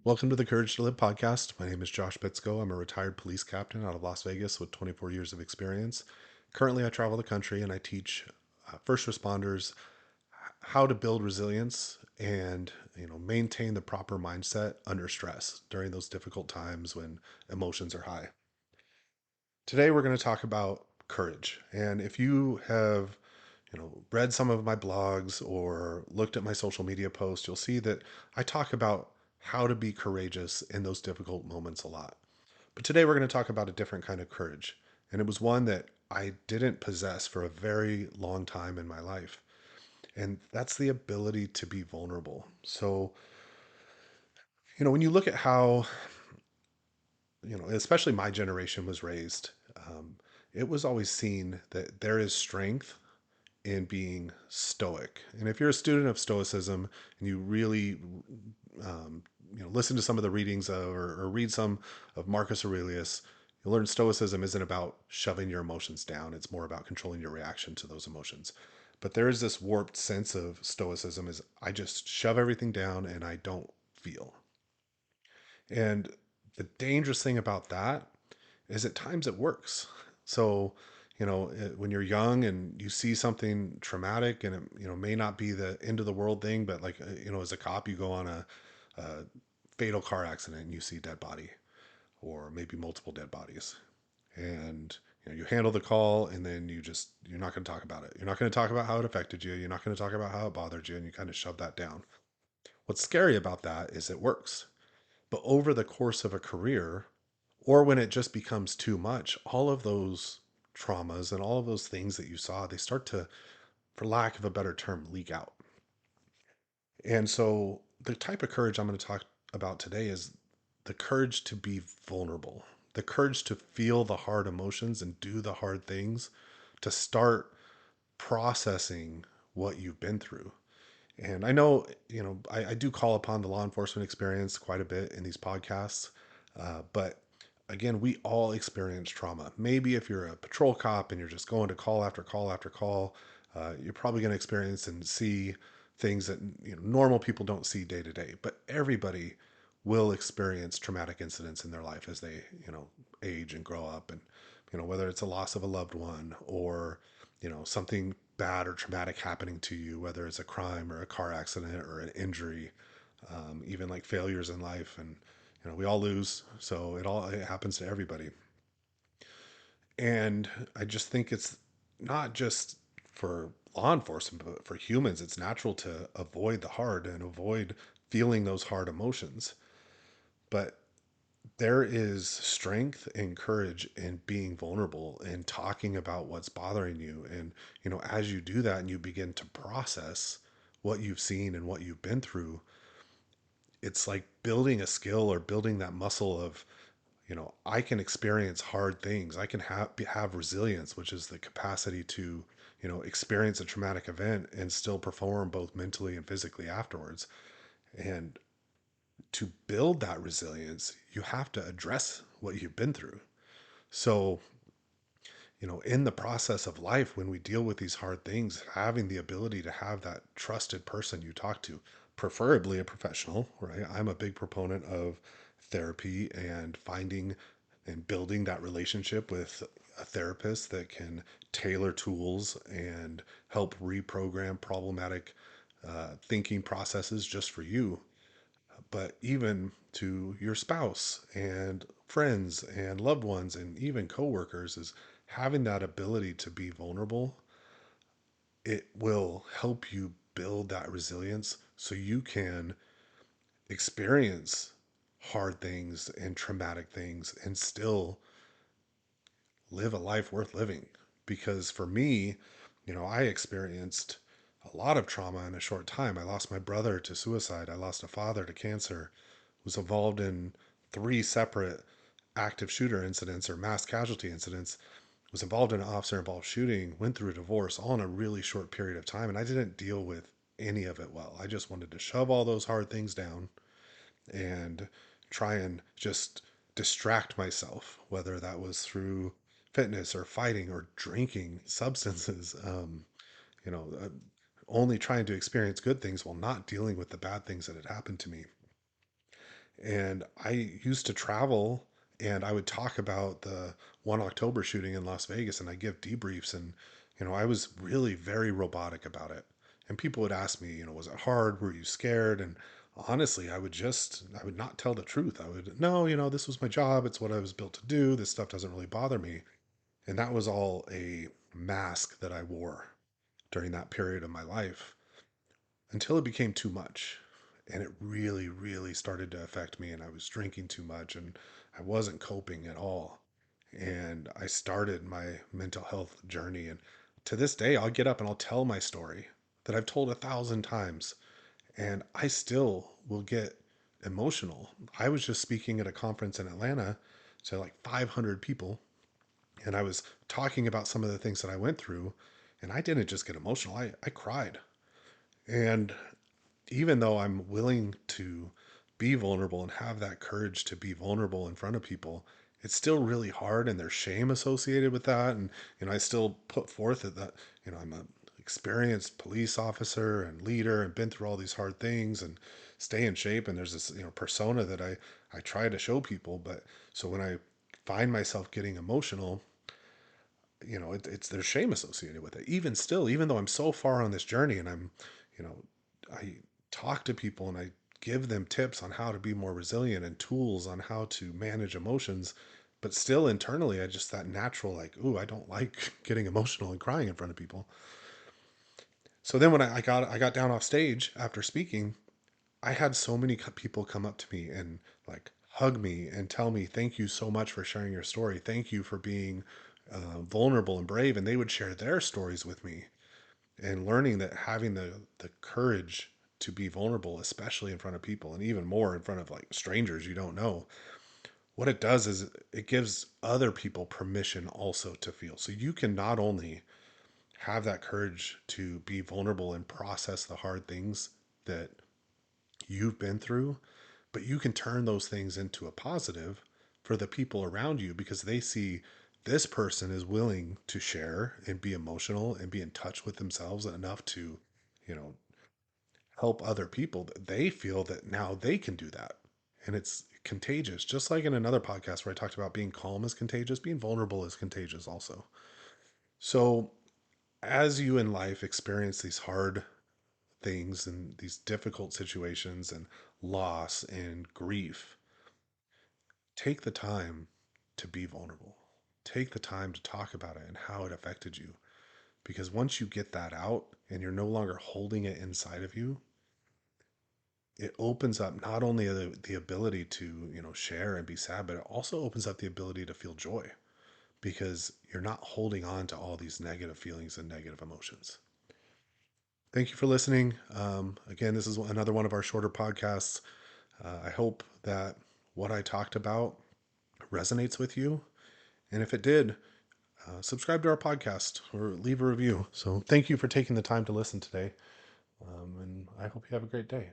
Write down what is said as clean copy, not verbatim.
Welcome to the Courage to Live podcast. My name is Josh Bitsko. I'm a retired police captain out of Las Vegas with 24 years of experience. Currently, I travel the country and I teach first responders how to build resilience and maintain the proper mindset under stress during those difficult times when emotions are high. Today, we're going to talk about courage. And if you have read some of my blogs or looked at my social media posts, you'll see that I talk about how to be courageous in those difficult moments a lot. But today we're going to talk about a different kind of courage. And it was one that I didn't possess for a very long time in my life. And that's the ability to be vulnerable. So, when you look at how, especially my generation was raised, it was always seen that there is strength in being stoic. And if you're a student of stoicism and you really listen to some of the readings of, or read some of Marcus Aurelius, you'll learn stoicism isn't about shoving your emotions down. It's more about controlling your reaction to those emotions. But there is this warped sense of stoicism is I just shove everything down and I don't feel. And the dangerous thing about that is at times it works. So, when you're young and you see something traumatic and it, may not be the end of the world thing, but like, as a cop, you go on a fatal car accident and you see a dead body or maybe multiple dead bodies. And, you handle the call and then you're not going to talk about it. You're not going to talk about how it affected you. You're not going to talk about how it bothered you. And you kind of shove that down. What's scary about that is it works. But over the course of a career, or when it just becomes too much, all of those traumas and all of those things that you saw, they start to, for lack of a better term, leak out. And so the type of courage I'm going to talk about today is the courage to be vulnerable, the courage to feel the hard emotions and do the hard things, to start processing what you've been through. And I know, I do call upon the law enforcement experience quite a bit in these podcasts. But again, we all experience trauma. Maybe if you're a patrol cop and you're just going to call after call after call, you're probably going to experience and see things that normal people don't see day to day. But everybody will experience traumatic incidents in their life as they age and grow up, and whether it's a loss of a loved one or something bad or traumatic happening to you, whether it's a crime or a car accident or an injury, even like failures in life. And we all lose, so it happens to everybody. And I just think it's not just for law enforcement, but for humans, it's natural to avoid the hard and avoid feeling those hard emotions. But there is strength and courage in being vulnerable and talking about what's bothering you. And, as you do that and you begin to process what you've seen and what you've been through, it's like building a skill or building that muscle of, I can experience hard things. I can have resilience, which is the capacity to, experience a traumatic event and still perform both mentally and physically afterwards. And to build that resilience, you have to address what you've been through. So, in the process of life, when we deal with these hard things, having the ability to have that trusted person you talk to, preferably a professional, right? I'm a big proponent of therapy and finding and building that relationship with a therapist that can tailor tools and help reprogram problematic thinking processes just for you, but even to your spouse and friends and loved ones and even coworkers, is having that ability to be vulnerable. It will help you build that resilience so you can experience hard things and traumatic things and still live a life worth living. Because for me, I experienced a lot of trauma in a short time. I lost my brother to suicide. I lost a father to cancer. Was involved in three separate active shooter incidents or mass casualty incidents. Was involved in an officer involved shooting. Went through a divorce all in a really short period of time, and I didn't deal with any of it well. I just wanted to shove all those hard things down and try and just distract myself, whether that was through fitness or fighting or drinking substances, you know, uh, only trying to experience good things while not dealing with the bad things that had happened to me. And I used to travel and I would talk about the 1 October shooting in Las Vegas and I give debriefs and I was really very robotic about it. And people would ask me, was it hard? Were you scared? And honestly, I would not tell the truth. I would, no, this was my job. It's what I was built to do. This stuff doesn't really bother me. And that was all a mask that I wore during that period of my life until it became too much. And it really, really started to affect me. And I was drinking too much and I wasn't coping at all. And I started my mental health journey. And to this day, I'll get up and I'll tell my story that I've told 1,000 times. And I still will get emotional. I was just speaking at a conference in Atlanta to like 500 people. And I was talking about some of the things that I went through. And I didn't just get emotional, I cried. And even though I'm willing to be vulnerable and have that courage to be vulnerable in front of people, it's still really hard and there's shame associated with that. And, I still put forth that, I'm a experienced police officer and leader and been through all these hard things and stay in shape. And there's this, persona that I try to show people. But so when I find myself getting emotional, it's there's shame associated with it. Even still, even though I'm so far on this journey and you know, I talk to people and I give them tips on how to be more resilient and tools on how to manage emotions, but still internally, I just that natural like, ooh, I don't like getting emotional and crying in front of people. So then when I got down off stage after speaking, I had so many people come up to me and like hug me and tell me, thank you so much for sharing your story. Thank you for being vulnerable and brave. And they would share their stories with me and learning that having the courage to be vulnerable, especially in front of people and even more in front of like strangers you don't know, what it does is it gives other people permission also to feel. So you can not only have that courage to be vulnerable and process the hard things that you've been through, but you can turn those things into a positive for the people around you because they see this person is willing to share and be emotional and be in touch with themselves enough to, you know, help other people. They feel that now they can do that. And it's contagious. Just like in another podcast where I talked about being calm is contagious, being vulnerable is contagious also. So as you in life experience these hard things and these difficult situations and loss and grief, take the time to be vulnerable. Take the time to talk about it and how it affected you. Because once you get that out and you're no longer holding it inside of you, it opens up not only the ability to, share and be sad, but it also opens up the ability to feel joy because you're not holding on to all these negative feelings and negative emotions. Thank you for listening. Again, this is another one of our shorter podcasts. I hope that what I talked about resonates with you. And if it did, subscribe to our podcast or leave a review. So thank you for taking the time to listen today. And I hope you have a great day.